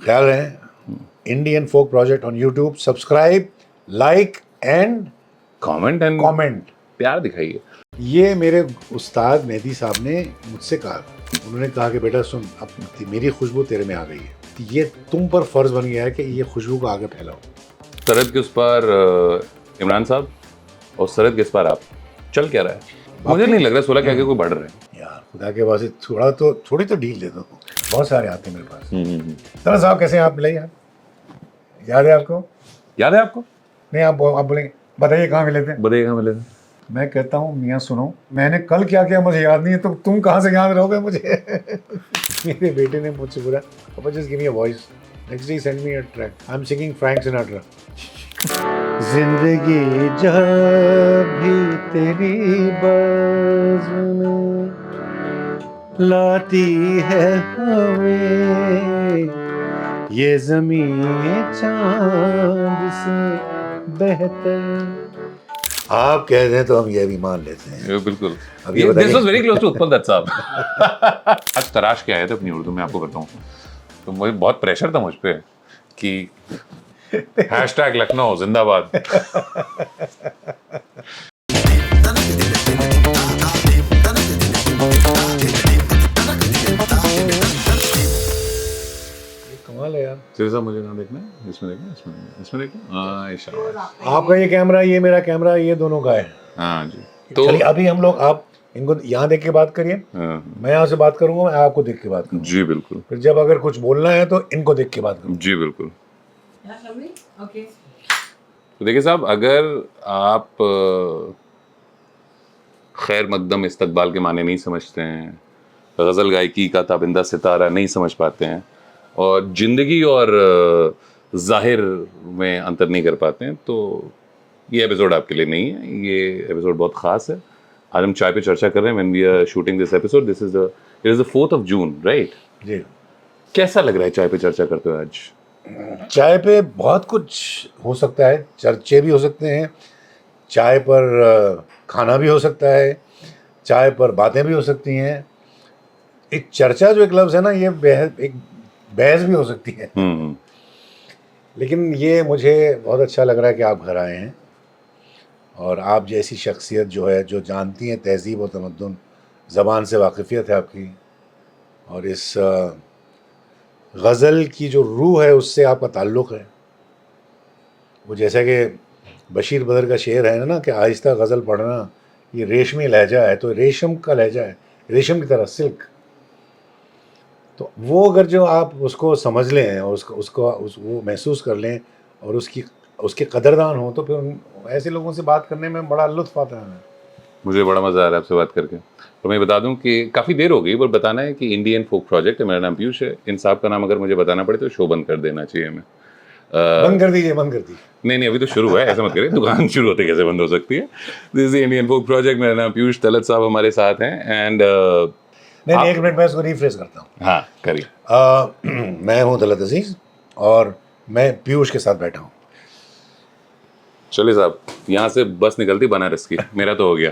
ख्याल रहे। Indian folk project on YouTube, subscribe, like and comment प्यार दिखाइए। ये मेरे उस्ताद मेहदी साहब ने मुझसे कहा, उन्होंने कहा कि बेटा सुन, अब मेरी खुशबू तेरे में आ गई है, ये तुम पर फर्ज बन गया है कि ये खुशबू को आगे फैलाओ। सरहद के उस पार इमरान साहब और सरहद के इस पार आप, चल क्या रहा है? मुझे नहीं लग रहा 16 के आगे कोई बढ़ रहे हैं यार। खुदा के वास्ते थोड़ी तो डील दे दो। बहुत सारे आते हैं मेरे पास। तरह साहब कैसे हैं आप? मिले यार, याद है आपको? याद है आपको? नहीं, आप बोलेंगे बताइए कहाँ मिले थे? बताइए कहाँ मिले थे? मैं कहता हूँ मियाँ सुनो, मैंने कल क्या किया मुझे याद नहीं है, तो तुम कहाँ से याद रहोगे मुझे? मेरे बेटे ने मुझसे बोला, पापा just give me a voice, next day send me a track, I am singing Frank Sinatra. जिंदगी जब भी तेरी बाज़ में लाती है हमें, ये ज़मीन चांद से बेहतर। आप कह रहे हैं तो हम ये भी मान लेते हैं। बिल्कुल। अब ये बताइए, this was very close to Utpal Dutt साहब। आज तराश के आए थे अपनी उर्दू में, आपको बताऊं तो मुझे बहुत प्रेशर था मुझ पे कि #लखनऊ जिंदाबाद। कमाल है यार। सिर्फ मुझे कहाँ देखना है? इसमें देखना, इसमें देखना। हाँ शाबाश। आपका ये कैमरा, ये मेरा कैमरा, ये दोनों का है। हाँ जी। तो चलिए अभी हम लोग, आप इनको यहाँ देख के बात करिए, हाँ, मैं यहाँ से बात करूंगा, मैं आपको देख के बात करूंगा। जी बिल्कुल। फिर जब अगर कुछ बोलना है तो इनको देख के बात करूंगा। जी बिल्कुल। तो देखिए साहब, अगर आप खैर मकदम इस्तकबाल के माने नहीं समझते हैं, गज़ल गायकी का ताबिंदा सितारा नहीं समझ पाते हैं, और ज़िंदगी और ज़ाहिर में अंतर नहीं कर पाते हैं, तो ये एपिसोड आपके लिए नहीं है। ये एपिसोड बहुत ख़ास है। आज हम चाय पे चर्चा कर रहे हैं। When we are shooting this episode, it is the 4th of June, right? जी। कैसा लग रहा है चाय पे चर्चा करते हुए आज? चाय पे बहुत कुछ हो सकता है, चर्चे भी हो सकते हैं, चाय पर खाना भी हो सकता है, चाय पर बातें भी हो सकती हैं। एक चर्चा जो एक लफ्ज़ है ना, ये एक बहस भी हो सकती है। लेकिन ये मुझे बहुत अच्छा लग रहा है कि आप घर आए हैं, और आप जैसी शख्सियत जो है, जो जानती हैं तहज़ीब और तमद्दुन, ज़बान से वाकिफ़ियत है आपकी, और इस गज़ल की जो रूह है उससे आपका ताल्लुक़ है। वो जैसा कि बशीर बदर का शेर है ना कि आहिस्ता गज़ल पढ़ना ये रेशमी लहजा है, तो रेशम का लहजा है, रेशम की तरह, सिल्क। तो वो अगर जो आप उसको समझ लें और वो महसूस कर लें और उसके कदरदान हो, तो फिर ऐसे लोगों से बात करने में बड़ा लुत्फ़ आता है। मुझे बड़ा मज़ा आ रहा है आपसे बात करके। और मैं बता दूं कि काफ़ी देर हो गई, पर बताना है कि इंडियन फोक प्रोजेक्ट है। मेरा नाम पीयूष है। इन साहब का नाम अगर मुझे बताना पड़े तो शो बंद कर देना चाहिए हमें। बंद कर दीजिए, बंद कर दीजिए। नहीं अभी तो शुरू है, ऐसा मत करिए। दुकान शुरू होते कैसे बंद हो सकती है? This is Indian folk project. मेरा नाम पीयूष, तलत साहब हमारे साथ हैं। एंड नहीं, एक मिनट मैं इसको रिफ्रेश करता हूँ। हाँ करिए। मैं हूँ तलत अजीज़ और मैं पीयूष के साथ बैठा हूँ। चलिए साहब, यहाँ से बस निकलती बनारस की, मेरा तो हो गया।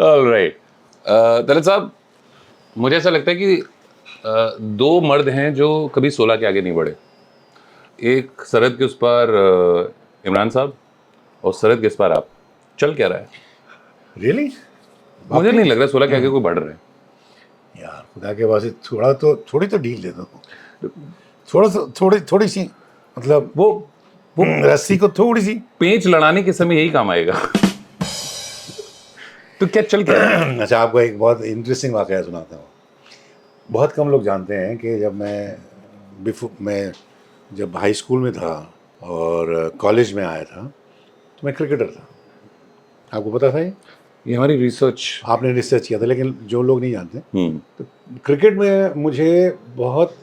ऑलराइट। तलत साहब, मुझे ऐसा लगता है कि दो मर्द हैं जो कभी 16 के आगे नहीं बढ़े। एक सरहद के उस पार इमरान साहब, और सरहद के इस पार आप, चल क्या रहा है? रियली? मुझे नहीं लग रहा 16 के आगे कोई बढ़ रहे हैं यार। खुदा के वास्ते थोड़ी तो डील दे दो। थोड़ी सी, मतलब वो रस्सी को थोड़ी सी पेंच लड़ाने के समय यही काम आएगा। तो क्या चल क्या रहा है? अच्छा, आपको एक बहुत इंटरेस्टिंग वाकया सुनाता हूँ। बहुत कम लोग जानते हैं कि मैं जब हाई स्कूल में था और कॉलेज में आया था, तो मैं क्रिकेटर था। आपको पता था ये हमारी रिसर्च, आपने रिसर्च किया था, लेकिन जो लोग नहीं जानते, तो क्रिकेट में मुझे बहुत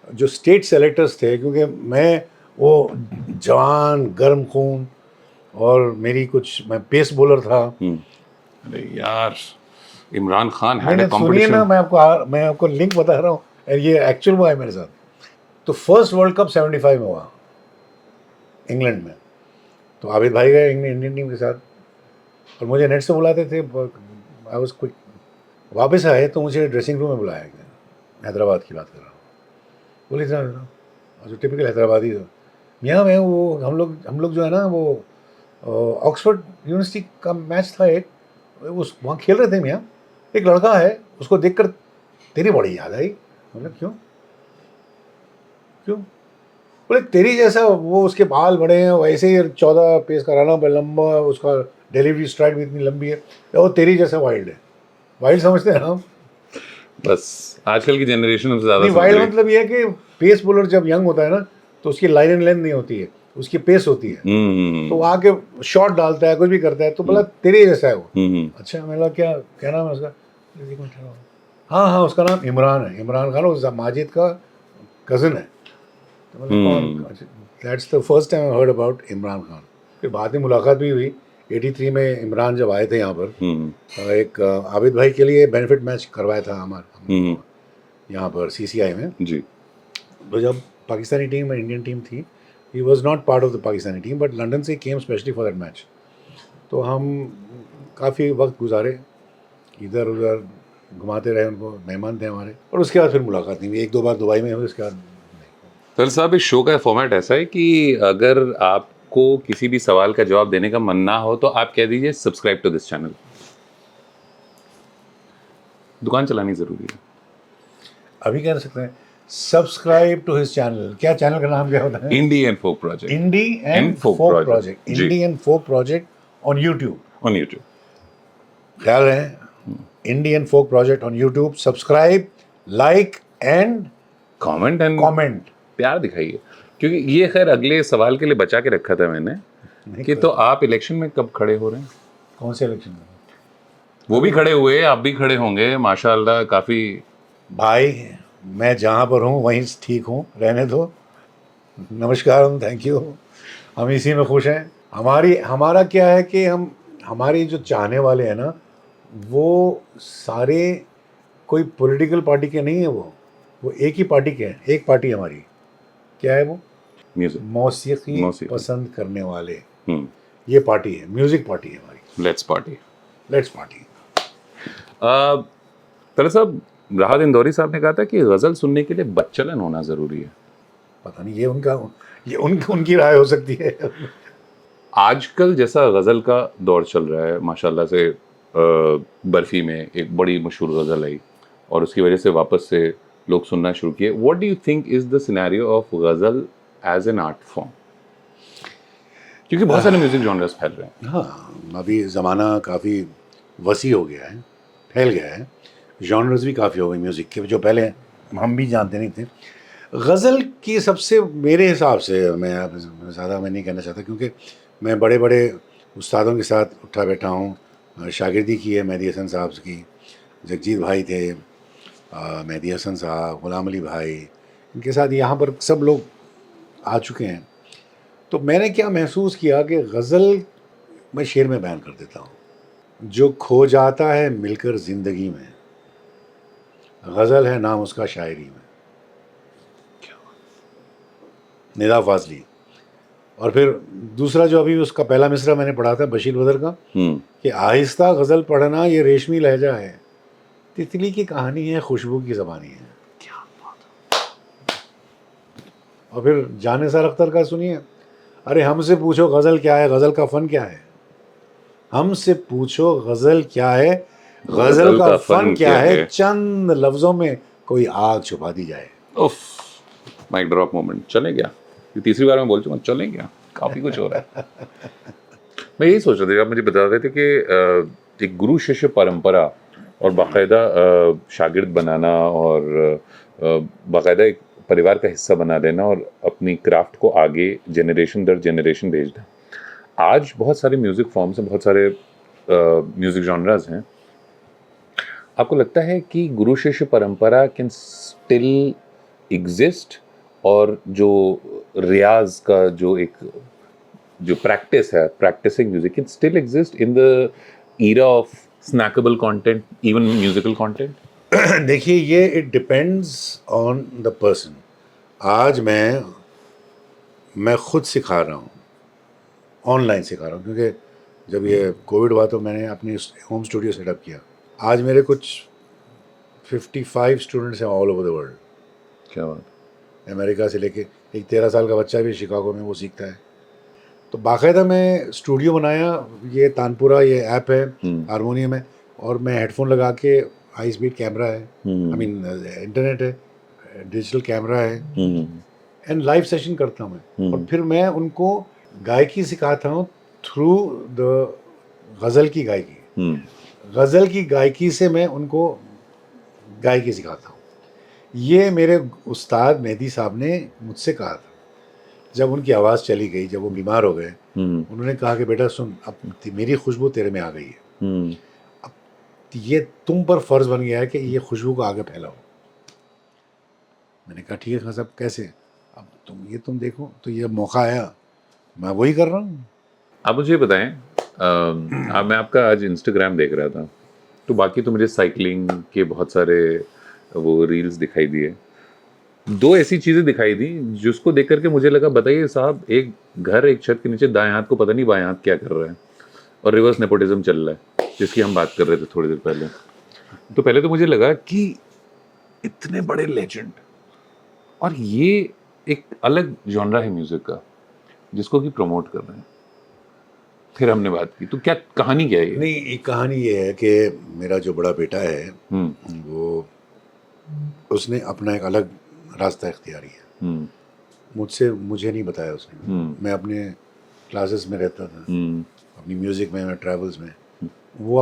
जो स्टेट सेलेक्टर्स थे, क्योंकि मैं वो जवान गर्म खून, और मैं पेस बॉलर था। अरे यार, इमरान खान सुनिए ना, कंपटीशन। मैं आपको लिंक बता रहा हूँ, ये एक्चुअल हुआ है मेरे साथ। तो फर्स्ट वर्ल्ड कप 75 में हुआ इंग्लैंड में। तो आबिद भाई गए इंडियन टीम के साथ, और मुझे नेट से बुलाते थे। I was quick. वापस आए तो मुझे ड्रेसिंग रूम में बुलाया गया, हैदराबाद की बात कर रहा हूँ। बोले इतना जो टिपिकल हैदराबादी हो यहाँ में वो हम लोग जो है ना वो ऑक्सफोर्ड यूनिवर्सिटी का मैच था एक, उस वहाँ खेल रहे थे मियाँ, एक लड़का है उसको देखकर तेरी बड़ी याद आई। मतलब क्यों क्यों? बोले तेरी जैसा वो, उसके बाल बड़े हैं वैसे ही 14 पेस का रन अप है, लंबा उसका डिलीवरी स्ट्राइक भी इतनी लंबी है, वो तेरी जैसा वाइल्ड है। वाइल्ड समझते हैं हम? बस आजकल की जनरेशन हमसे ज़्यादा नहीं, समझ वाइल्ड रही है। मतलब ये है कि पेस बॉलर जब यंग होता है ना तो उसकी लाइन एंड लेंथ नहीं होती है, उसकी पेस होती है, तो वो आके शॉट डालता है, कुछ भी करता है, तो बोला तेरे जैसा है वो। अच्छा, मैंने कहा क्या नाम है उसका? एक मिनट ठहरो। हाँ हाँ, उसका नाम इमरान है, इमरान खान, उस माजिद का कज़न है। तो मतलब कौन? That's the first time I heard about Imran Khan. फिर बाद में मुलाकात भी हुई 83 में, इमरान जब आए थे यहाँ पर, एक आबिद भाई के लिए बेनिफिट मैच करवाया था हमारे यहाँ पर CCI में जी। तो जब पाकिस्तानी टीम और इंडियन टीम थी, he was not part of the Pakistani team but London से केम स्पेशली फॉर दैट मैच। तो हम काफ़ी वक्त गुजारे, इधर उधर घुमाते रहे उनको, मेहमान थे हमारे, और उसके बाद फिर मुलाकात नहीं हुई। एक दो बार दुबई में हुई, उसके बाद तो साहब, इस शो का फॉर्मेट ऐसा है कि अगर आपको किसी भी सवाल का जवाब देने का मन ना हो तो आप कह दीजिए सब्सक्राइब टू दिस चैनल। दुकान चलानी जरूरी है। अभी कह सकते हैं सब्सक्राइब टू हिज चैनल। क्या चैनल का नाम क्या होता है? Indian folk project. Indie and folk project. Indian folk project on YouTube. On YouTube ख्याल रहे, Indian folk project on YouTube. Subscribe, like and comment प्यार दिखाइए, क्योंकि ये खैर अगले सवाल के लिए बचा के रखा था मैंने कि तो आप इलेक्शन में कब खड़े हो रहे हैं? कौन से इलेक्शन में? वो भी खड़े हुए, आप भी खड़े होंगे माशाल्लाह काफी। भाई मैं जहाँ पर हूँ वहीं ठीक हूँ, रहने दो। नमस्कार, थैंक यू। हम इसी में खुश हैं। हमारा क्या है कि हमारे जो चाहने वाले हैं ना, वो सारे कोई पॉलिटिकल पार्टी के नहीं है, वो एक ही पार्टी के हैं। एक पार्टी हमारी क्या है वो? म्यूजिक। मौसीकी पसंद करने वाले, ये पार्टी है, म्यूजिक पार्टी है हमारी। Let's party. तले साहब, राहत इंदौरी साहब ने कहा था कि गजल सुनने के लिए बच्चलन होना जरूरी है। पता नहीं, ये उनकी राय हो सकती है। आजकल जैसा गजल का दौर चल रहा है माशाल्लाह से, बर्फी में एक बड़ी मशहूर गजल आई और उसकी वजह से वापस से लोग सुनना शुरू किए। What do you think is the scenario of गजल एज एन आर्ट फॉर्म? क्योंकि बहुत सारे म्यूजिक जॉनर्स फैल रहे हैं। हाँ, अभी ज़माना काफ़ी वसी हो गया है, फैल गया है। जॉनर्स भी काफ़ी हो गए म्यूज़िक के, जो पहले हम भी जानते नहीं थे। गज़ल की सबसे, मेरे हिसाब से, मैं ज़्यादा मैं नहीं कहना चाहता क्योंकि मैं बड़े बड़े उस्तादों के साथ उठा बैठा हूँ। शागिर्दी की है मेहदी हसन साहब की, जगजीत भाई थे, मेहदी हसन साहब, ग़ुलाम अली भाई, इनके साथ यहाँ पर सब लोग आ चुके हैं। तो मैंने क्या महसूस किया कि गज़ल मैं शेर में बयान कर देता हूँ, जो खो जाता है मिलकर ज़िंदगी में, गज़ल है नाम उसका शायरी में। निदा फाजली। और फिर दूसरा जो अभी उसका पहला मिसरा मैंने पढ़ा था बशीर बदर का, कि आहिस्ता गज़ल पढ़ना ये रेशमी लहजा है, तितली की कहानी है, खुशबू की ज़बानी है। क्या बात है। और फिर जानिसार अख्तर का सुनिए, अरे हमसे पूछो गज़ल क्या है, गज़ल का फ़न क्या है। हमसे पूछो गज़ल क्या है, गज़ल का फ़न क्या है, चंद लफ्ज़ों में कोई आग छुपा दी जाए। उफ, माइक ड्रॉप मोमेंट। चले क्या? ये तीसरी बार मैं बोल चुका, चलें क्या? काफ़ी कुछ हो रहा है। मैं यही सोच रहा था, आप मुझे बता रहे थे कि एक गुरु शिष्य परंपरा और बाकायदा शागिर्द बनाना और बाकायदा एक परिवार का हिस्सा बना लेना और अपनी क्राफ्ट को आगे जनरेशन दर जनरेशन भेजना। आज बहुत सारे म्यूज़िक फॉर्म्स हैं, बहुत सारे म्यूज़िक जॉनरास हैं। आपको लगता है कि गुरु शिष्य परंपरा कैन स्टिल एग्जिस्ट, और जो रियाज का जो प्रैक्टिस है, practising music, can still exist in the era of snackable content, even musical content? देखिए, ये it depends on the person. आज मैं खुद सिखा रहा हूँ, ऑनलाइन सिखा रहा हूँ, क्योंकि जब ये कोविड हुआ तो मैंने अपनी होम स्टूडियो सेटअप किया। आज मेरे कुछ 55 स्टूडेंट्स हैं ऑल ओवर द वर्ल्ड, क्या बात। अमेरिका से लेके एक 13 साल का बच्चा भी शिकागो में वो सीखता है। तो बाकायदा मैं स्टूडियो बनाया, ये तानपुरा ये ऐप है, हारमोनियम है, और मैं हेडफोन लगा के, हाई स्पीड कैमरा है, आई मीन इंटरनेट है, डिजिटल कैमरा है, एंड लाइव सेशन करता हूँ मैं। और फिर मैं उनको गायकी सिखाता हूँ थ्रू द गज़ल की गायकी। गज़ल की गायकी से मैं उनको गायकी सिखाता हूँ। ये मेरे उस्ताद मेहदी साहब ने मुझसे कहा था जब उनकी आवाज़ चली गई, जब वो बीमार हो गए। उन्होंने कहा कि बेटा सुन, अब मेरी खुशबू तेरे में आ गई है, अब ये तुम पर फ़र्ज़ बन गया है कि ये खुशबू को आगे फैलाओ। मैंने कहा ठीक है साहब, कैसे? अब तुम देखो, तो ये मौका आया, मैं वही कर रहा हूँ। आप मुझे बताएं, मैं आपका आज इंस्टाग्राम देख रहा था, तो बाकी तो मुझे साइकिलिंग के बहुत सारे वो रील्स दिखाई दिए। दो ऐसी चीज़ें दिखाई दी जिसको देख करके मुझे लगा, बताइए साहब, एक घर एक छत के नीचे दाएं हाथ को पता नहीं बाएं हाथ क्या कर रहा है, और रिवर्स नेपोटिज्म चल रहा है, जिसकी हम बात कर रहे थे थोड़ी देर पहले। तो पहले तो मुझे लगा कि इतने बड़े लेजेंड, और ये एक अलग जॉनरा है म्यूजिक का जिसको कि प्रमोट कर रहे हैं। फिर हमने बात की, तो क्या कहानी क्या है ये? नहीं, एक कहानी ये है कि मेरा जो बड़ा बेटा है वो, उसने अपना एक अलग रास्ता इख्तियार किया। मुझे नहीं बताया उसने। मैं अपने क्लासेस में रहता था, अपनी म्यूज़िक में, मैं ट्रैवल्स में, वो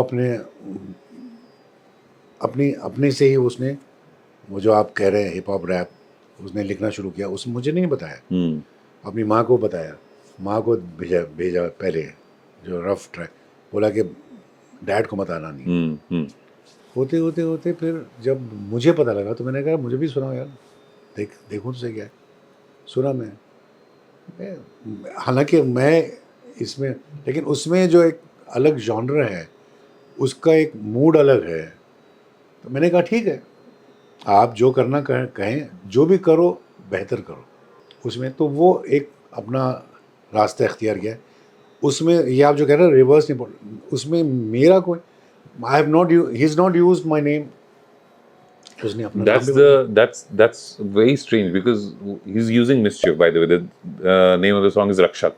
अपने से ही उसने वो जो आप कह रहे हैं हिप हॉप रैप, उसने लिखना शुरू किया। उसने मुझे नहीं बताया, अपनी माँ को बताया। माँ को भेजा पहले जो रफ ट्रैक, बोला कि डैड को मत आना नहीं। होते होते होते फिर जब मुझे पता लगा तो मैंने कहा मुझे भी सुनाओ यार, देखूँ तुझसे क्या है। सुना हालांकि मैं इसमें, लेकिन उसमें जो एक अलग जॉनर है, उसका एक मूड अलग है। तो मैंने कहा ठीक है, आप जो करना कहें, जो भी करो बेहतर करो उसमें। तो वो एक अपना रास्ता इख्तियार किया। उसमें ये आप जो कह रहे हैं रिवर्स नहीं, उसमें मेरा कोई, I have not, he is not used my name. उसने अपना नाम भी That's very strange because he's using Mischief, by the way. The name of the song is Rakshak.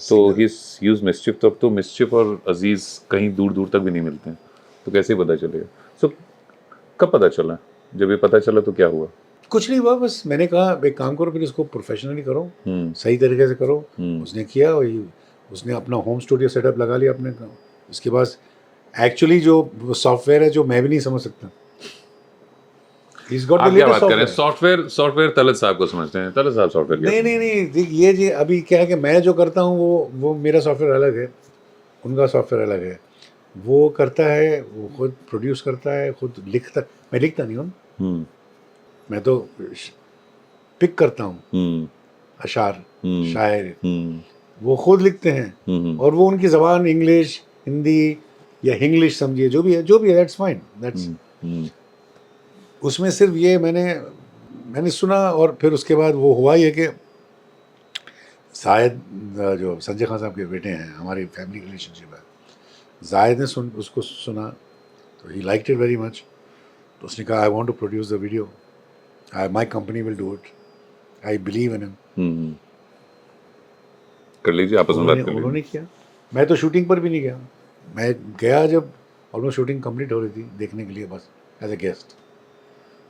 तो he's used Mischief, तो Mischief और अजीज कहीं दूर दूर तक भी नहीं मिलते हैं, तो कैसे पता चलेगा? So कब पता चला? जब ये पता चला तो क्या हुआ? कुछ नहीं हुआ, बस मैंने कहा एक काम करो, फिर इसको प्रोफेशनली करो, सही तरीके से करो। उसने किया, और उसने अपना होम स्टूडियो सेटअप लगा लिया अपने। उसके बाद एक्चुअली जो सॉफ्टवेयर है जो मैं भी नहीं समझ सकता। आप क्या बात कर रहे हैं? सॉफ्टवेयर तलत साहब को समझते हैं? तलत साहब सॉफ्टवेयर नहीं, ये जी अभी क्या है कि मैं जो करता हूँ वो मेरा सॉफ्टवेयर अलग है, उनका सॉफ्टवेयर अलग है। वो करता है, वो खुद प्रोड्यूस करता है, खुद लिखता। मैं लिखता नहीं हूँ, मैं तो पिक करता हूँ अशार, शायर, वो खुद लिखते हैं, और वो उनकी ज़बान इंग्लिश, हिंदी या इंग्लिश समझिए, जो भी है दैट्स फाइन, दैट्स। उसमें सिर्फ ये मैंने सुना, और फिर उसके बाद वो हुआ ये कि जायद, जो संजय खान साहब के बेटे हैं, हमारी फैमिली रिलेशनशिप है, जायद ने उसको सुना, तो he liked it very much. तो उसने कहा I want to produce the video, my company will do it, I believe in him. कर लीजिए, आपस में बात कर लीजिए। उन्होंने किया। मैं तो शूटिंग पर भी नहीं गया, मैं गया जब ऑलमोस्ट शूटिंग कंप्लीट हो रही थी, देखने के लिए बस एज ए गेस्ट।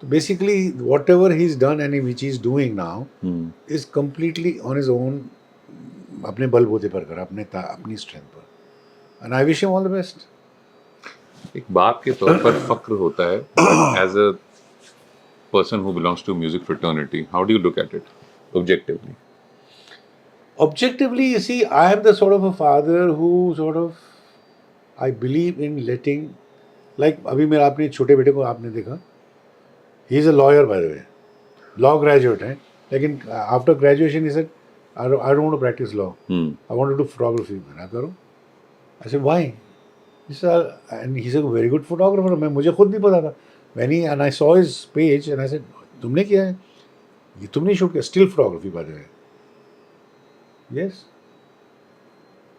तो basically whatever he is done and which he is doing now is completely on his own, अपने बलबूते पर कर, अपनी स्ट्रेंथ पर, and I wish him all the best. एक बाप के तौर पर फक्र होता है, as a person who belongs to music fraternity, how do you look at it objectively? Objectively, you see, I am the sort of a father who sort of, I believe in letting, like अभी मेरा अपने छोटे बेटे को आपने देखा, he is a lawyer by the way, law graduate है, लेकिन after graduation he said, I don't want to practice law, I want to do photography। मैंने करो, I said why? He said, and he's a very good photographer। मुझे खुद नहीं पता था, and I saw his page and I said, तुमने किया है ये, तुमने शूट किया, still photography by the way। Yes,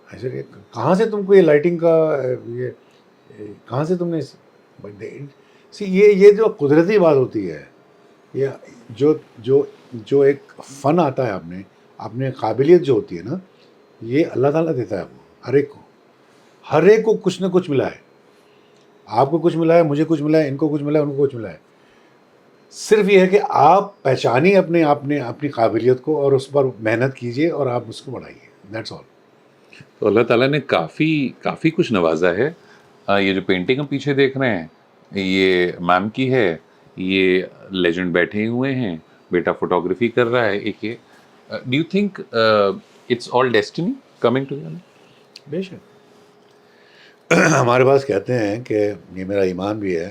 कहाँ से तुमको ये लाइटिंग का ये कहाँ से तुमने ये जो कुदरती बात होती है, ये जो जो जो एक फ़न आता है आपने काबिलियत जो होती है ना, ये अल्लाह ताला देता है आपको, हर एक को कुछ ना कुछ मिला है। आपको कुछ मिला है, मुझे कुछ मिला है, इनको कुछ मिला है, उनको कुछ मिला है। सिर्फ ये है कि आप पहचानिए अपनी काबिलियत को और उस पर मेहनत कीजिए और आप उसको बढ़ाइए, दैट्स ऑल। तो अल्लाह ताला ने काफ़ी कुछ नवाजा है। ये जो पेंटिंग हम पीछे देख रहे हैं, ये मैम की है। ये लेजेंड बैठे हुए हैं, बेटा फोटोग्राफी कर रहा है। एक ये do you think it's all destiny coming together? बेशक। हमारे पास कहते हैं कि ये मेरा ईमान भी है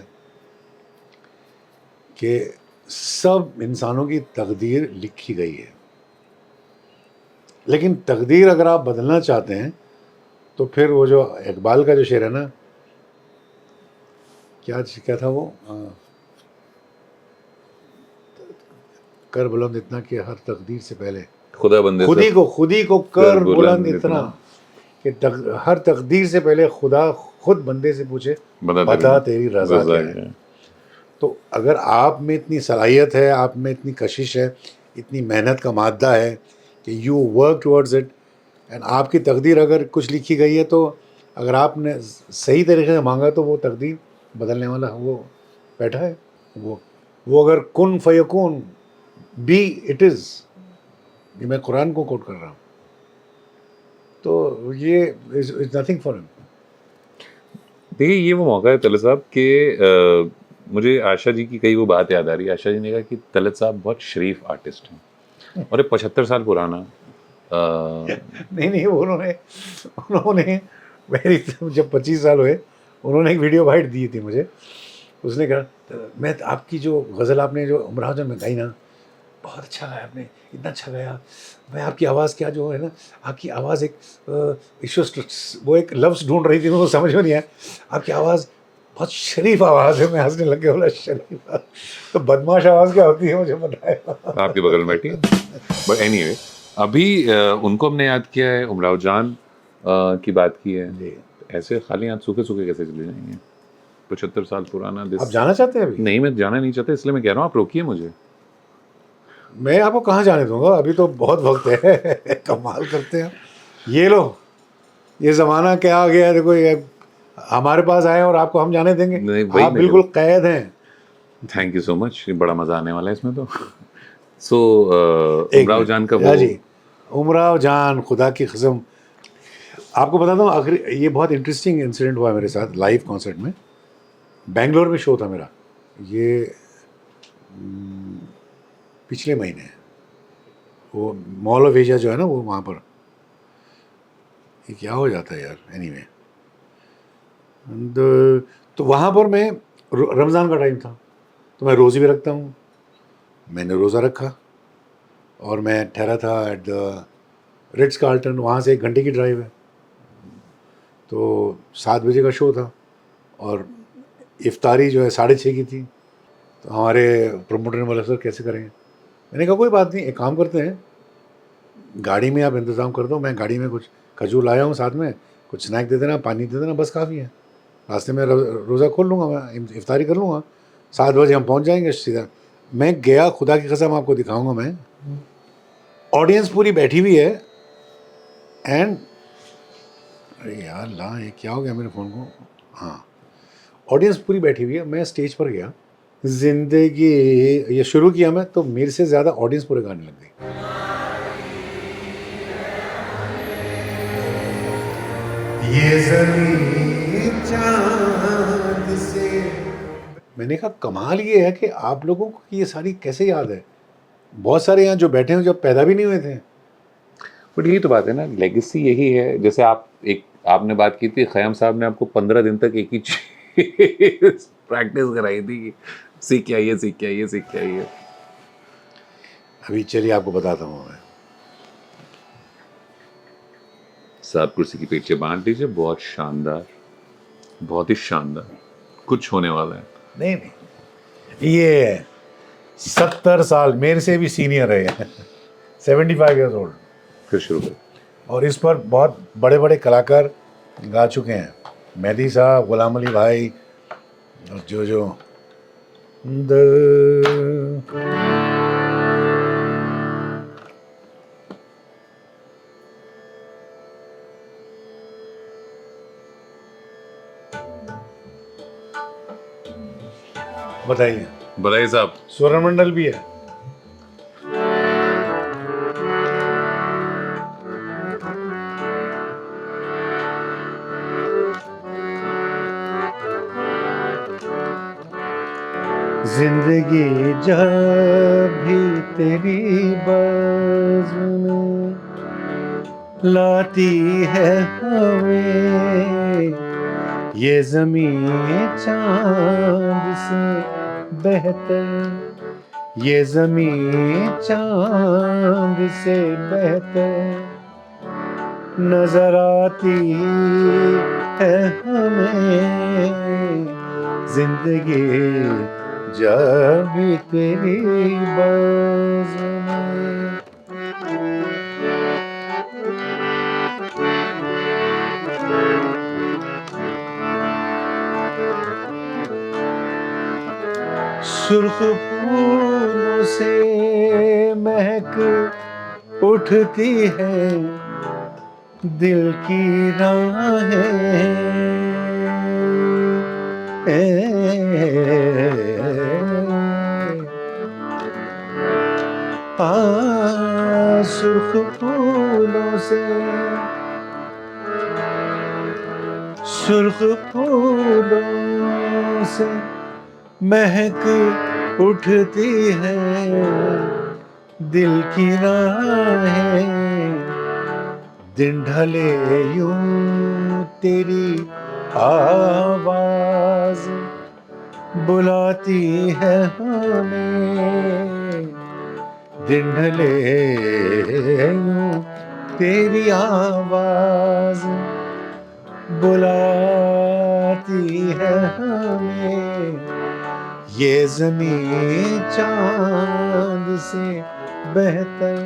कि सब इंसानों की तकदीर लिखी गई है, लेकिन तकदीर अगर आप बदलना चाहते हैं तो फिर वो जो इकबाल का जो शेर है ना, क्या था वो, कर बुलंद इतना कि हर तकदीर से पहले खुदा बंदे खुद ही को कर बुलंद इतना इतना कि हर तकदीर से पहले खुदा खुद बंदे से पूछे बता तेरी रजा क्या है। तो अगर आप में इतनी सलाहियत है, आप में इतनी कशिश है, इतनी मेहनत का मादा है कि you work towards it, and आपकी तकदीर अगर कुछ लिखी गई है, तो अगर आपने सही तरीके से मांगा तो वो तकदीर बदलने वाला वो बैठा है। वो अगर कुन फयकून बी इट इज़, ये मैं कुरान को कोट कर रहा हूँ, तो ये इज नथिंग फॉर हिम। देखिए, ये वो मौका है तलत साहब कि मुझे आशा जी की कई वो बात याद आ रही है। आशा जी ने कहा कि तलत साहब बहुत शरीफ आर्टिस्ट हैं और ये 75 साल पुराना नहीं वो उन्होंने मेरी जब 25 साल हुए, उन्होंने एक वीडियो बाइट दी थी मुझे। उसने कहा मैं आपकी जो गज़ल आपने जो उमराव जान में गाई ना, बहुत अच्छा गाया आपने, इतना अच्छा गाया। मैं आपकी आवाज़ क्या जो है ना, आपकी आवाज़ एक वो एक लफ्ज़ ढूंढ रही थी, मुझे समझ में नहीं आया। आपकी आवाज़ बहुत शरीफ आवाज़ है। मैं हंसने लग गया, बोला शरीफ तो बदमाश आवाज़ क्या होती है मुझे बताया। आपके बगल में बैठी है। बट एनीवे, अभी उनको हमने याद किया है, उमराव जान की बात की है। ऐसे खाली हाथ सूखे सूखे कैसे चले जाएंगे? 75 साल पुराना आप जाना चाहते हैं अभी? नहीं, मैं जाना नहीं चाहता, इसलिए मैं कह रहा हूँ आप रोकिए मुझे। मैं आपको कहाँ जाने दूंगा, अभी तो बहुत वक्त है। कमाल करते हैं ये लो, ये ज़माना क्या आ गया है। देखो ये हमारे पास आए और आपको हम जाने देंगे? नहीं, वही आप बिल्कुल कैद हैं। थैंक यू सो मच, बड़ा मज़ा आने वाला है इसमें तो। सो उमराव जान का वो जी, उमराव जान, खुदा की कसम आपको बताता हूँ, आखिर ये बहुत इंटरेस्टिंग इंसिडेंट हुआ मेरे साथ लाइव कॉन्सर्ट में। बेंगलोर में शो था मेरा, ये पिछले महीने। वो मॉल ऑफ एशिया जो है ना, वो वहाँ पर, ये क्या हो जाता है यार, एनीवे। तो वहाँ पर मैं, रमज़ान का टाइम था, तो मैं रोज़े भी रखता हूँ। मैंने रोज़ा रखा और मैं ठहरा था एट द रिट्स कार्ल्टन, वहाँ से 1 घंटे की ड्राइव है। तो 7 बजे का शो था और इफ्तारी जो है 6:30 की थी। तो हमारे प्रमोटर ने बोला सर कैसे करेंगे? मैंने कहा कोई बात नहीं, एक काम करते हैं, गाड़ी में आप इंतज़ाम कर दो, मैं गाड़ी में कुछ खजूर लाया हूँ साथ में, कुछ स्नैक दे देना, पानी दे देना, बस काफ़ी है। रास्ते में रोज़ा खोल लूँगा, मैं इफ्तारी कर लूँगा, 7 बजे हम पहुँच जाएंगे सीधा। मैं गया, खुदा की कसम आपको दिखाऊँगा मैं, ऑडियंस पूरी बैठी हुई है एंड अरे यार ला, ये क्या हो गया मेरे फ़ोन को? हाँ, ऑडियंस पूरी बैठी हुई है। मैं स्टेज पर गया, ज़िंदगी ये शुरू किया मैं, तो मेरे से ज़्यादा ऑडियंस पूरे गाने लग गई। ये ज़मीन चाँद से, मैंने कहा कमाल ये है कि आप लोगों को ये सारी कैसे याद है? बहुत सारे यहाँ जो बैठे हैं जब पैदा भी नहीं हुए थे। बट यही तो बात है ना, लेगेसी यही है। जैसे आपने बात की थी, ख़याम साहब ने आपको 15 दिन तक एक ही चीज़ प्रैक्टिस कराई थी कि सीख के आइए। अभी चलिए आपको बताता हूँ मैं। साहब कुर्सी की पीछे बांध दीजिए, बहुत शानदार, बहुत ही शानदार, कुछ होने वाला है। नहीं, ये 70 साल मेरे से भी सीनियर है, 75 ईयर्स ओल्ड। फिर शुरू करें। और इस पर बहुत बड़े बड़े कलाकार गा चुके हैं, मेहदी साहब, गुलाम अली भाई, जो द बताइए, बताइए साहब। स्वरमंडल भी है। जिंदगी जब भी तेरी बाजू में लाती है हमें, ये ज़मीं चांद से बेहतर, ये ज़मीं चांद से बेहतर नजर आती है हमें, जिंदगी जब भी तेरी बाजू में। सुर्ख फूलों से महक उठती है दिल की राहें, सुर्ख फूलों से, सुर्ख फूलों से महक उठती है दिल की राहें, दिन ढले यूं तेरी आवाज बुलाती है हमें, दिन ढले यूं तेरी आवाज बुलाती है हमें, ये ज़मीं चांद से बेहतर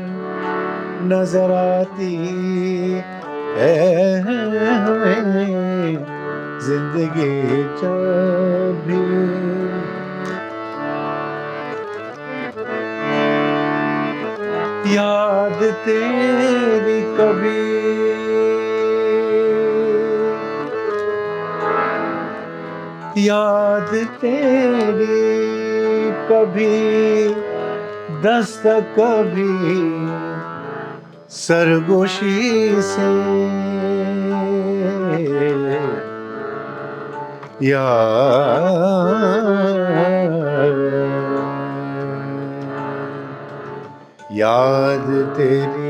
नजर आती है हमें, जिंदगी जब भी। याद तेरी कभी याद तेरी कभी दस्तक कभी सरगोशी से, याद तेरी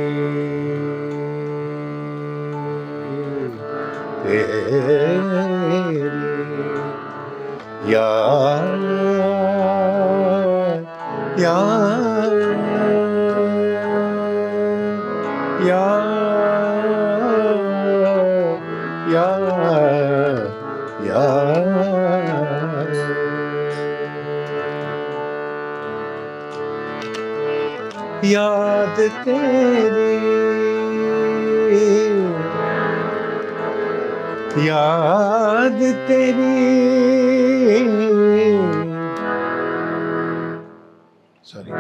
याद याद याद याद तेरी याद तेरी, सॉरी,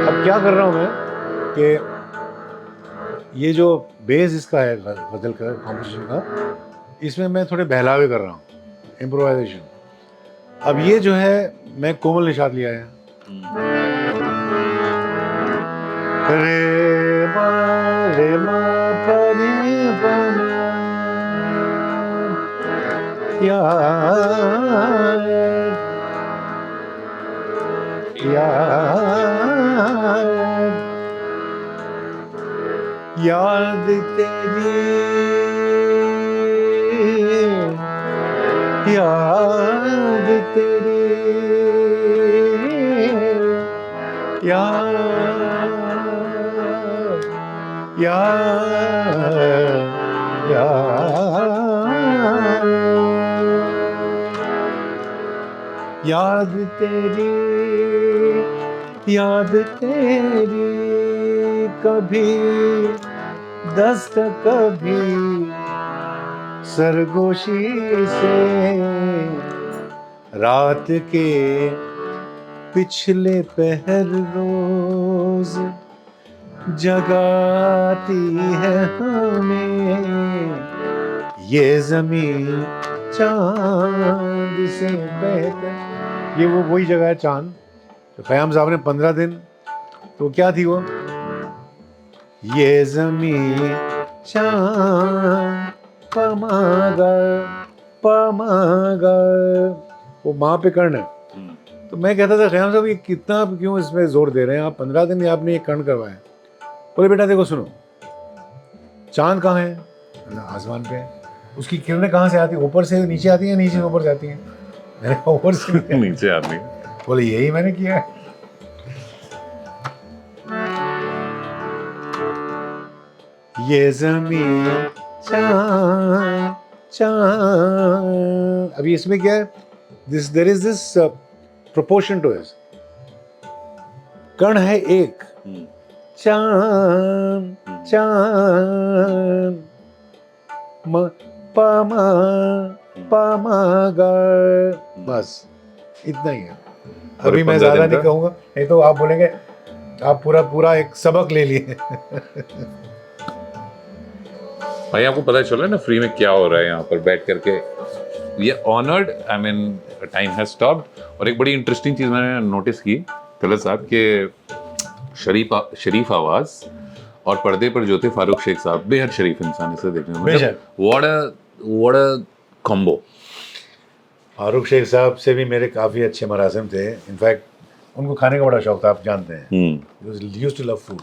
अब क्या कर रहा हूँ मैं कि ये जो बेस इसका है गजल का कॉम्पोजिशन का, इसमें मैं थोड़े बहलावे कर रहा हूँ, इम्प्रोवाइजेशन। अब ये जो है मैं कोमल निषाद लिया है, रे मा परे बना, याद याद तेरी याद तेरी याद तेरी याद तेरी कभी दस्तक कभी सरगोशी से रात के पिछले पहर रोज जगाती है हमें ये जमीन चांद से बेहतर। ये वो वही जगह है चांद, तो ख़याम साहब ने 15 दिन, तो क्या थी वो, ये जमीन चांद पमागर पमागर, वो माँ पे कर्ण है। तो मैं कहता था ख़याम साहब ये कितना, आप क्यों इसमें जोर दे रहे हैं, आप 15 दिन आपने ये कर्ण करवाया। बोले बेटा देखो सुनो, चांद कहाँ है, आसमान पे, उसकी किरणें कहाँ से आती है, ऊपर से नीचे आती हैं, नीचे से ऊपर जाती हैं। मैंने कहा ऊपर से नीचे आती है। बोले यही मैंने किया है। ये जमीन चांद चांद, अभी इसमें क्या है, this there is this proportion to it. कर्ण है एक, चांद चांद पमा पमागर, बस इतना ही है। अभी मैं ज्यादा नहीं कहूंगा, नहीं तो आप बोलेंगे आप पूरा पूरा एक सबक ले लिए। भाई आपको पता चला ना फ्री में क्या हो रहा है यहाँ पर बैठ करके, ये honoured, I mean time has stopped. और एक बड़ी इंटरेस्टिंग चीज मैंने नोटिस की तलत साहब के शरीफ आवाज और पर्दे पर जो थे फारूक शेख साहब, बेहद शरीफ इंसान, इसे देखने में what a combo. Farooq Shaikh साहब से भी मेरे काफ़ी अच्छे मरासिम थे। इनफैक्ट उनको खाने का बड़ा शौक था, आप जानते हैं, यूज्ड टू लव फूड,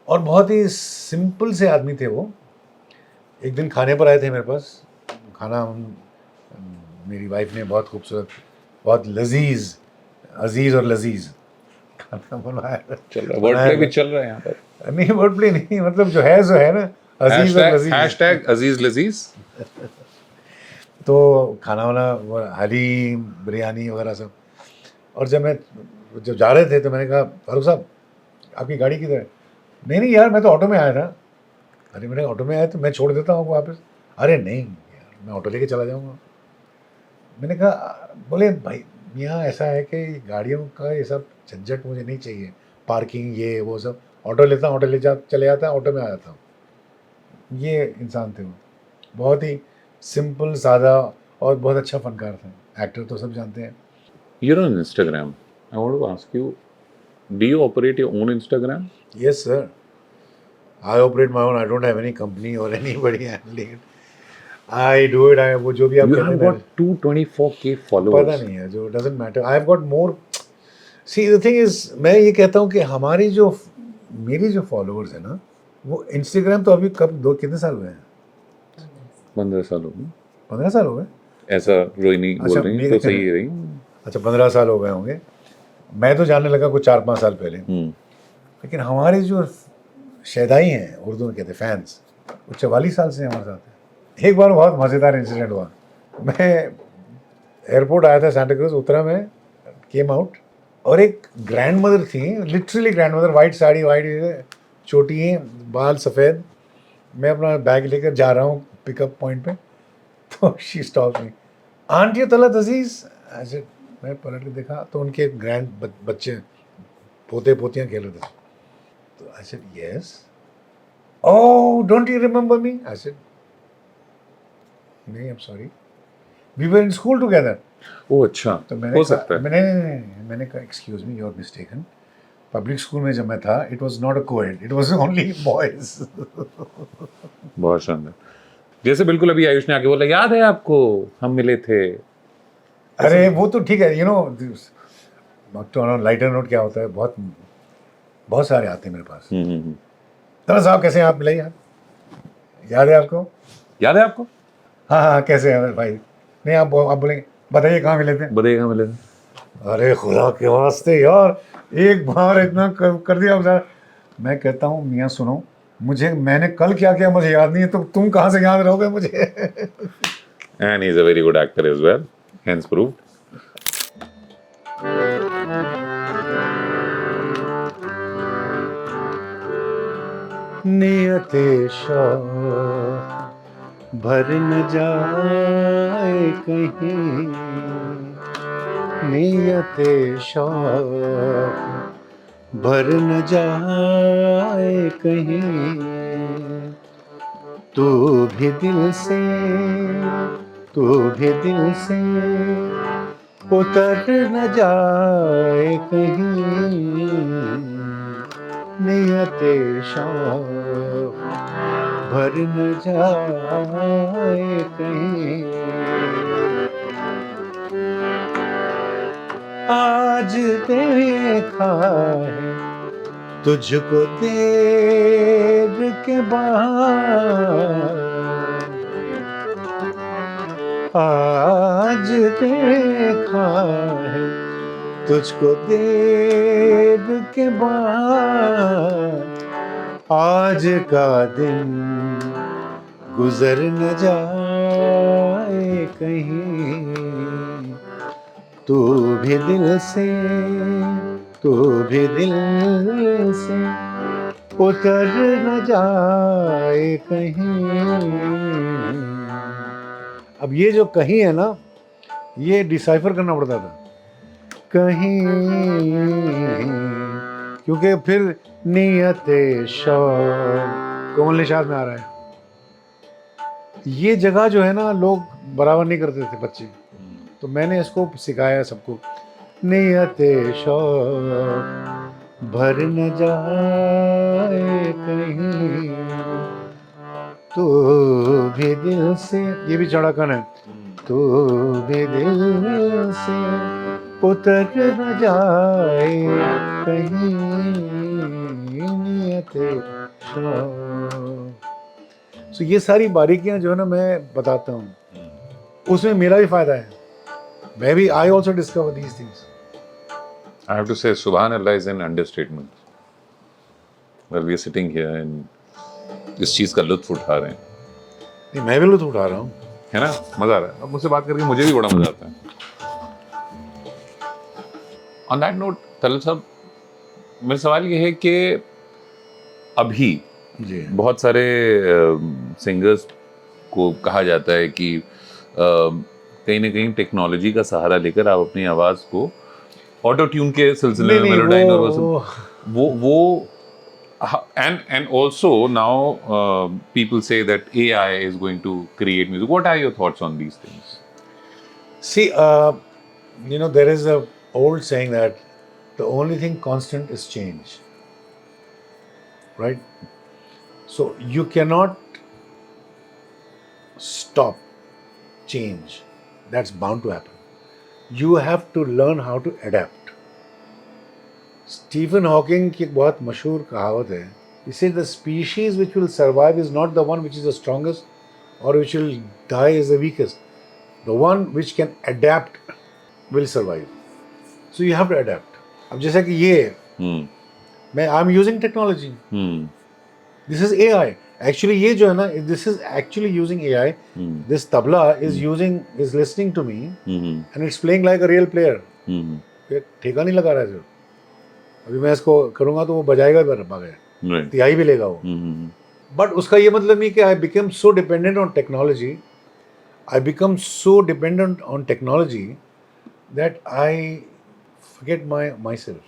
और बहुत ही सिंपल से आदमी थे वो। एक दिन खाने पर आए थे मेरे पास, खाना मेरी वाइफ ने बहुत खूबसूरत, बहुत लजीज, अजीज और लजीज खाना बनवाया। चल रहा है, वर्ड प्ले भी चल रहा है यहाँ पर। नहीं वर्ड प्ले नहीं, मतलब जो है सो है ना, अजीज और लजीज। हैशटैग अजीज लजीज। तो खाना वाना वो हलीम बिरयानी वगैरह सब। और जब जा रहे थे तो मैंने कहा फारूक साहब आपकी गाड़ी किधर है। नहीं नहीं यार मैं तो ऑटो में आया था। अरे मेरे ऑटो में आया तो मैं छोड़ देता हूँ वापस। अरे नहीं यार मैं ऑटो लेके चला जाऊँगा। मैंने कहा, बोले भाई यहाँ ऐसा है कि गाड़ियों का ये सब झंझट मुझे नहीं चाहिए, पार्किंग ये वो सब, ऑटो लेता हूँ, ऑटो ले जा चले जाता है, ऑटो में आ जाता हूँ। ये इंसान थे वो, बहुत ही सिंपल सादा, और बहुत अच्छा फनकार था। एक्टर तो सब जानते हैं। You're on Instagram. I want to ask you, do you operate your own Instagram? Yes sir, I operate my own. I don't have any company or anybody handling it. I do it. वो जो भी आप You कहते have हैं, got 224K पता followers. नहीं है, जो doesn't matter. I have got more. See the thing is, मैं ये कहता हूँ कि हमारी जो मेरी जो फॉलोअर्स है ना, वो इंस्टाग्राम तो अभी कब कितने साल हुए हैं? 15 साल हो गए। 15 साल हो गए। ऐसा रोहिणी बोल अच्छा, रही है तो सही है रही। अच्छा 15 साल हो गए होंगे। मैं तो जानने लगा कुछ 4-5 साल पहले। लेकिन हमारे जो शैदाई हैं, उर्दू में कहते हैं फैंस, वो 44 साल से हमारे साथ हैं। एक बार बहुत मज़ेदार इंसिडेंट हुआ। मैं एयरपोर्ट आया था सेंटा क्रूज, उतरा मैं, केम आउट, और एक ग्रैंड मदर थी, literally grand mother, white sari, white चोटी, बाल सफ़ेद। मैं अपना बैग लेकर जा रहा हूँ पिकअप पॉइंट पे, तो she stop me, aunty Talat Aziz. ऐसे मैं पलट के देखा तो उनके ग्रैंड बच्चे, पोते पोतियाँ खेल रहे थे। तो I said yes, oh don't you remember me? I said नहीं, I am sorry, we were in school together. Oh अच्छा, तो मैंने हो सकता है। मैंने कहा excuse me, you are mistaken. Public school में जब मैं था, it was not a coed, it was only boys. बहुत शानदार। जैसे बिल्कुल अभी आयुष ने आके बोला, याद है आपको हम मिले थे। अरे वो तो ठीक है, यू नो, तो लाइटर नोट क्या होता है, बहुत सारे आते हैं मेरे पास। तरह साहब कैसे हैं आप, मिले यार, याद है आपको? याद है आपको? हाँ हाँ कैसे हैं भाई? नहीं आप बोलेंगे बताइए कहाँ मिले थे? बताइए कहाँ मिले थे? अरे खुदा के वास्ते यार, एक बार इतना कर दिया उधर। मैं कहता हूँ मियाँ सुनो, मैंने कल क्या किया मुझे याद नहीं है, तो तुम कहाँ से याद रहोगे मुझे? And he's a very good actor as well, hence proved. नियते Shah भर न जाए कहीं नियते शौक, भर न जाए कहीं तू भी दिल से, तू भी दिल से उतर न जाए कहीं नियते शौक, भर न जाए कहीं। आज देखा है तुझको देर के बाद, आज देखा है तुझको देर के बाद, आज का दिन गुजर न जाए कहीं तू भी दिल से, तू भी दिल से उतर न जाए कहीं। अब ये जो कहीं है ना, ये डिसाइफर करना पड़ता था, कहीं, क्योंकि फिर नियते शौक कोमल निषाद में आ रहा है। ये जगह जो है ना लोग बराबर नहीं करते थे बच्चे, तो मैंने इसको सिखाया सबको, नियते शौक भर न जाए कहीं तू भी दिल से, ये भी चढ़ाकन है, तू भी दिल से उतर न जाए कहीं नियते शौक। सो ये सारी बारीकियां जो है ना मैं बताता हूँ, उसमें मेरा भी फायदा है, मैं भी, I also discover these things. I have to say, Subhanallah is an understatement. Well, we are sitting here and इस चीज़ का लुत्फ उठा रहे हैं, नहीं मैं भी लुत्फ उठा रहा हूँ, है ना, मज़ा आ रहा है। अब मुझसे बात करके मुझे भी बड़ा मज़ा आता है। ऑन दैट नोट तलल साहब, मेरा सवाल ये है कि अभी जी बहुत सारे सिंगर्स को कहा जाता है कि कहीं ना कहीं टेक्नोलॉजी का सहारा लेकर आप अपनी आवाज़ को ऑटो ट्यून के सिलसिले में, मेलोडाइन और वो and also now people say that AI is going to create music. What are your thoughts on these things? See, you know, there is a old saying that the only thing constant is change, right? So you cannot stop change. That's bound to happen. You have to learn how to adapt. Stephen Hawking की एक बहुत मशहूर कहावत है, he said the species which will survive is not the one which is the strongest or which will die is the weakest. The one which can adapt will survive. So you have to adapt. अब जैसा कि ये मैं I'm using technology. This is AI. Actually ये जो है ना, this is actually using AI. This tabla is listening to me and it's playing like a real player. ठेका नहीं लगा रहा है, अभी मैं इसको करूँगा तो वो बजाएगा भी, तिहाई भी लेगा वो। बट उसका ये मतलब नहीं कि I become so dependent on technology, I become so dependent on technology that I forget myself.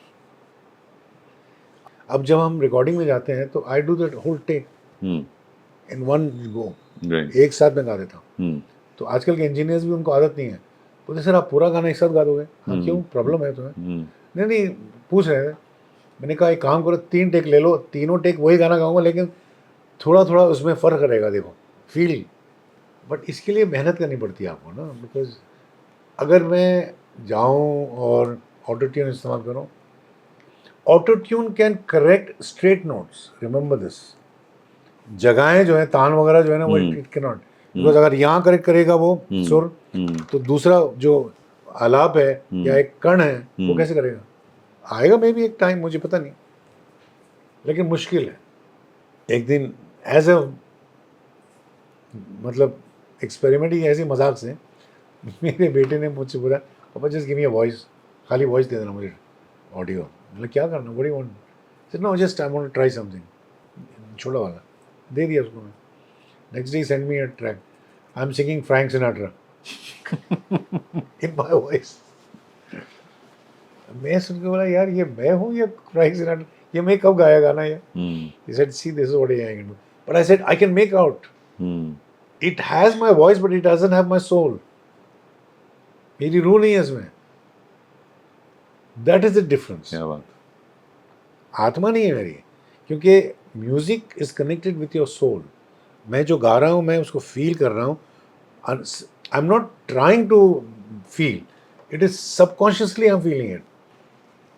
अब जब हम रिकॉर्डिंग में जाते हैं तो I do that whole take in one go, एक साथ में गा देता हूँ। तो आजकल के इंजीनियर्स भी उनको आदत नहीं है, बोलते सर आप पूरा गाना एक साथ गा दोगे? हाँ क्यों, प्रॉब्लम है तुम्हें? नहीं पूछ रहे थे। मैंने कहा एक काम करो, 3 टेक ले लो, तीनों टेक वही गाना गाऊंगा लेकिन थोड़ा थोड़ा उसमें फ़र्क रहेगा, देखो फील। बट इसके लिए मेहनत करनी पड़ती है आपको ना, बिकॉज अगर मैं जाऊं और ऑटो ट्यून इस्तेमाल करूं, auto tune can correct straight notes, remember this. जगहें जो है तान वगैरह जो है ना वो इट कैन नॉट, बिकॉज अगर यहाँ करेक्ट करेगा वो सुर, तो दूसरा जो आलाप है या एक कण है वो कैसे करेगा? आएगा मे भी एक टाइम, मुझे पता नहीं, लेकिन मुश्किल है। एक दिन एज अ मतलब एक्सपेरिमेंट ही ऐसी मजाक से मेरे बेटे ने मुझसे बोला पापा just give me a voice, खाली वॉइस दे देना मुझे ऑडियो। मतलब क्या करना, what do you want? Sir no just I want to try something, छोटा वाला दे दिया उसको मैं। Next day send me a track, I am singing Frank Sinatra in my voice. मैं सुन के बोला यार ये मैं हूँ ये फ्रैंक सिनाट्रा, ये मैं कब गाया गाना ये? He said, see, this is what I can do. But I said, I can make out. It has my voice, but it doesn't have my soul. मेरी रूह नहीं है इसमें. That is the difference. क्या बात। आत्मा नहीं है मेरी, क्योंकि music is connected with your soul. मैं जो गा रहा हूँ मैं उसको फील कर रहा हूँ। I am not trying to feel, it is subconsciously I am feeling it.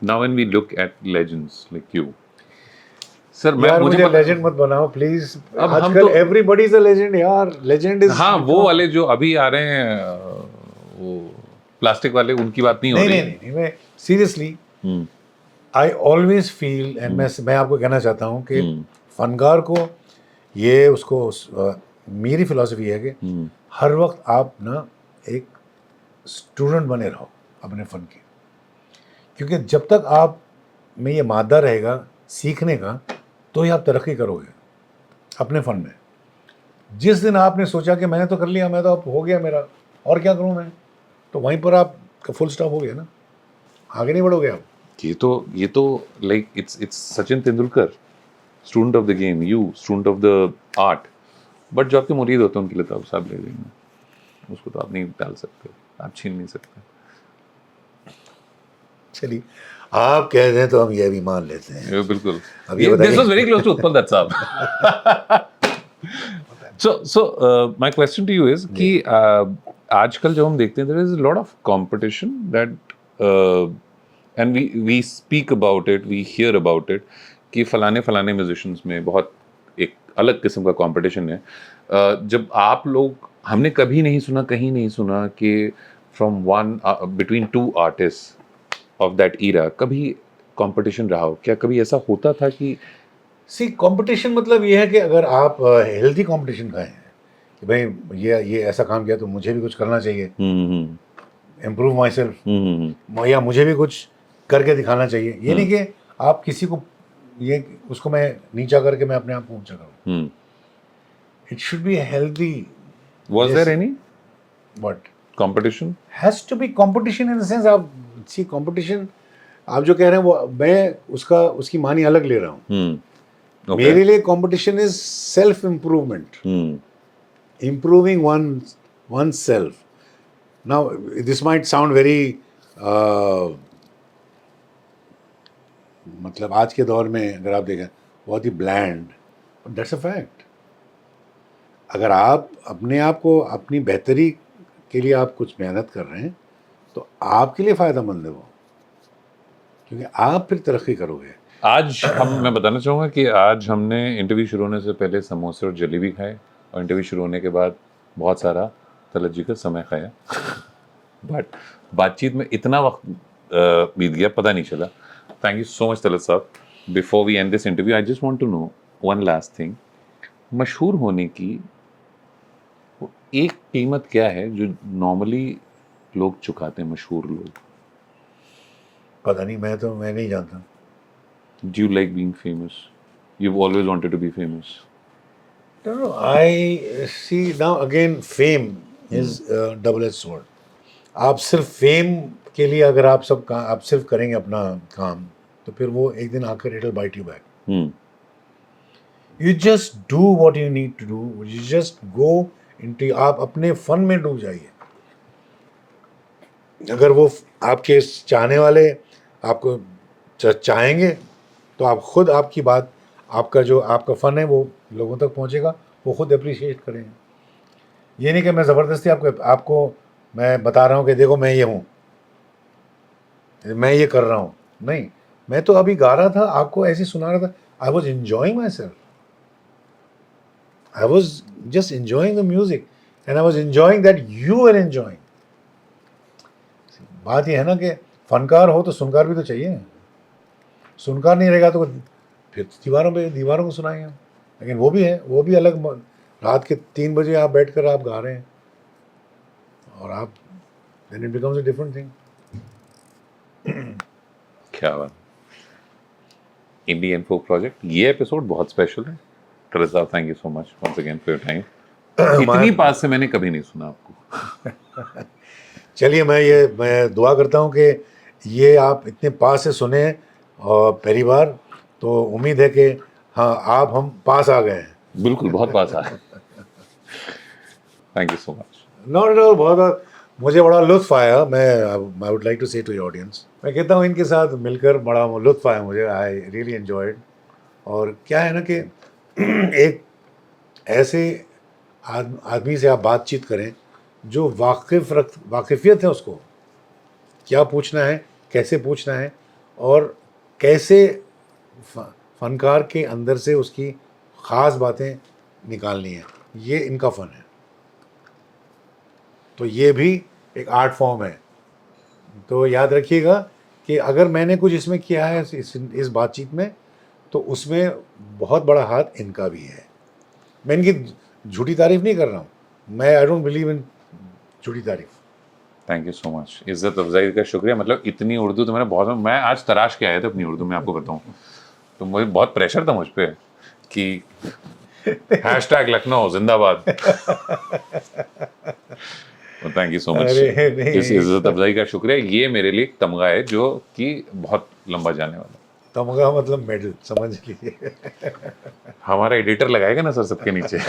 Now when we look at legends like you, sir यार मुझे मुझे लेजेंड मत बनाओ प्लीज। अब हम आजकल तो- एवरीबॉडी इज अ लेजेंड यार। लेजेंड इज हाँ वो वाले जो अभी आ रहे हैं वो प्लास्टिक वाले, उनकी बात नहीं हो नहीं रही नहीं नहीं, मैं seriously hmm, I always feel and मैं आपको कहना चाहता हूँ कि फनकार को ये उसको मेरी फिलॉसफी है कि हर वक्त आप ना एक स्टूडेंट बने रहो अपने फ़न के, क्योंकि जब तक आप में ये मादा रहेगा सीखने का तो ही आप तरक्की करोगे अपने फ़न में। जिस दिन आपने सोचा कि मैंने तो कर लिया, मैं तो अब हो गया मेरा, और क्या करूँ मैं, तो वहीं पर आप फुल स्टॉप हो गया ना, आगे नहीं बढ़ोगे आप। ये तो like it's Sachin Tendulkar, student of the game, you student of the art, but जो आपके मुरीद होते हैं उनके लिए तो आप सब ले लेंगे, उसको तो आप नहीं डाल सकते, आप छीन नहीं सकते। चलिए आप कह दें तो हम ये भी मान लेते हैं। ये बिल्कुल, अब ये बताइए। This was very close to Utpal Dutt साहब। So my question to you is कि आजकल जो हम देखते हैं there is a lot of competition that and we speak about it, we hear about it कि फलाने musicians में बहुत एक अलग किस्म का competition है। जब आप लोग, हमने कभी नहीं सुना, कहीं नहीं सुना कि from one between two artists of that era कभी competition रहा हो? क्या कभी ऐसा होता था कि सी कंपटीशन मतलब ये है कि अगर आप हेल्दी कंपटीशन का है कि भाई ये ऐसा काम किया तो मुझे भी कुछ करना चाहिए, इम्प्रूव माई सेल्फ, या मुझे भी कुछ करके दिखाना चाहिए, ये नहीं कि आप किसी को ये उसको मैं नीचा करके मैं अपने आप को ऊंचा करूँ। It should be healthy. was there any but competition? Has to be competition in the sense, आप सी कंपटीशन आप जो कह रहे हैं वो मैं उसकी मानी अलग ले रहा हूँ। Okay. मेरे लिए competition is self improvement, improving oneself. Now, this might sound very मतलब आज के दौर में अगर आप देखें बहुत ही ब्लैंड, दैट्स अ फैक्ट। अगर आप अपने आप को अपनी बेहतरी के लिए आप कुछ मेहनत कर रहे हैं तो आपके लिए फ़ायदेमंद है वो, क्योंकि आप फिर तरक्की करोगे। मैं बताना चाहूँगा कि आज हमने इंटरव्यू शुरू होने से पहले समोसे और जलेबी खाए, और इंटरव्यू शुरू होने के बाद बहुत सारा तलत जी का समय खाया। बट बातचीत में इतना वक्त बीत गया पता नहीं चला। Thank you so much Talat साहब। Before we end this interview I just want to know one last thing, मशहूर होने की वो एक कीमत क्या है जो नॉर्मली लोग चुकाते हैं, मशहूर लोग? पता नहीं, मैं नहीं जानता। Do you like being famous? You've always wanted to be famous. No, I see now again fame is a double-edged sword. आप सिर्फ फेम के लिए अगर आप सिर्फ करेंगे अपना काम तो फिर वो एक दिन आकर it'll bite you back. You just do what you need to do. You just go into, आप अपने फन में डूब जाइए। अगर वो आपके चाहने वाले आपको चाहेंगे तो आप खुद आपकी बात, आपका फ़न है वो लोगों तक पहुंचेगा, वो खुद अप्रिशिएट करेंगे। ये नहीं कि मैं ज़बरदस्ती आपको मैं बता रहा हूँ कि देखो मैं ये हूँ, मैं ये कर रहा हूँ। नहीं, मैं तो अभी गा रहा था, आपको ऐसे सुना रहा था। I was enjoying myself, I was just enjoying the music and I was enjoying that you are enjoying. बात ये है ना कि फनकार हो तो सुनकार भी तो चाहिए। सुनकार नहीं रहेगा तो फिर दीवारों को सुनाएंगे। लेकिन वो भी है, वो भी अलग। रात के 3 बजे आप बैठकर आप गा रहे हैं और आप then it becomes a different thing. क्या बात। इंडियन फोक प्रोजेक्ट, ये एपिसोड बहुत स्पेशल है। तलत साहब, thank you so much once again for your time. इतनी पास से मैंने कभी नहीं सुना आपको। चलिए, मैं दुआ करता हूँ कि ये आप इतने पास से सुने और पहली बार, तो उम्मीद है कि हाँ, हम पास आ गए हैं। बिल्कुल, बहुत पास आ है। Thank you so much. Not at all, बहुत मुझे बड़ा लुत्फ आया। आई वुड लाइक टू से टू योर ऑडियंस, मैं कहता हूँ इनके साथ मिलकर बड़ा लुत्फ आया मुझे। I really enjoyed. और क्या है ना कि एक ऐसे आदमी से आप बातचीत करें जो वाकिफियत है उसको, क्या पूछना है, कैसे पूछना है, और कैसे फनकार के अंदर से उसकी ख़ास बातें निकालनी है, ये इनका फ़न है। तो ये भी एक आर्ट फॉर्म है। तो याद रखिएगा कि अगर मैंने कुछ इसमें किया है इस बातचीत में, तो उसमें बहुत बड़ा हाथ इनका भी है। मैं इनकी झूठी तारीफ नहीं कर रहा हूँ, मैं आई डोंट बिलीव इन झूठी तारीफ। थैंक यू सो मच, इज्जत अफजाई का शुक्रिया। मतलब इतनी उर्दू तो मैं आज तराश के आया था अपनी उर्दू में, आपको बताऊं तो मुझे बहुत प्रेशर था मुझ पे कि हैशटैग लखनऊ जिंदाबाद। थैंक यू सो मच, अरे नहीं, इस इज्जत अफजाई का शुक्रिया। ये मेरे लिए एक तमगा है जो कि बहुत लंबा जाने वाला है। तमगा मतलब मेडल, समझ लीजिए। हमारा एडिटर लगाएगा ना सर सबके नीचे।